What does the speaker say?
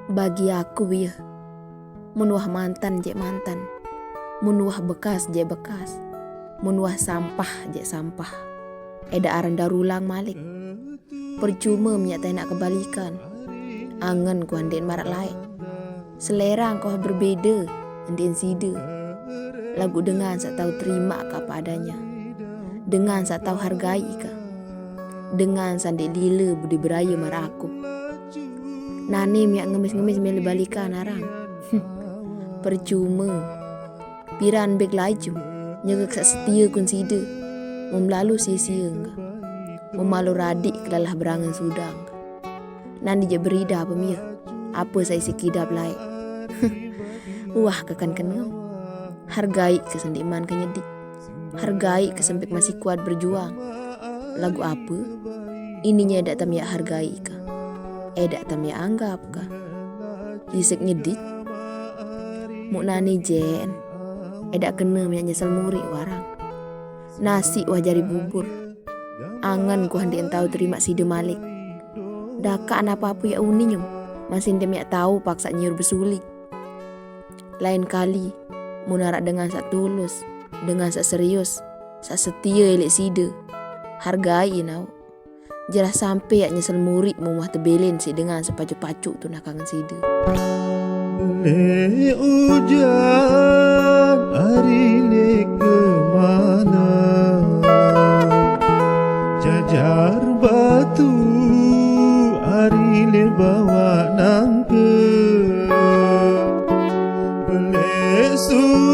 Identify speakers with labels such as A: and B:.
A: Bagi aku ya, menuah mantan je mantan, menuah bekas je bekas, menuah sampah je sampah. Eda aran darulang malik. Percuma menyatai nak kebalikan. Angan ku andin marat lain. Selera kau berbeda, andin sida. Lagu dengan sak tahu terima ke apa adanya. Dengan sak tahu hargai ke. Dengan sandik lila budi beraya marah aku. Nani miak ngemis-ngemis mele balikan arang. Percuma. Piran beg laju. Nyegak sak setia kun sida. Memlalu sia-sia enggak. Memalu radik kelalah berangan sudang. Nani je berida apa mia. Apa saya sikidap lain. Wah kekan kenal. Hargai kesendiman kenyedik. Hargai kesempik masih kuat berjuang. Lagu apa? Ininya edak tamia hargai ka. Edak tamia anggap ka. Risik nyedik. Muk nani jen. Edak kena minyak nyesel murik warang. Nasi wah jari bubur. Angan ku hendak tahu terima sida malik. Dakaan apa-apa ya uninyum. Masih demiak tahu paksa nyur bersulik. Lain kali munarak dengan sak tulus, dengan sak serius, sak setia elek sida. Hargai nau. Jelah sampai yak nyesel murid mumah tebelin si dengan sepacu-pacu tu nakangan sida.
B: Le hujan hari le kemana? Jajar batu hari le bawa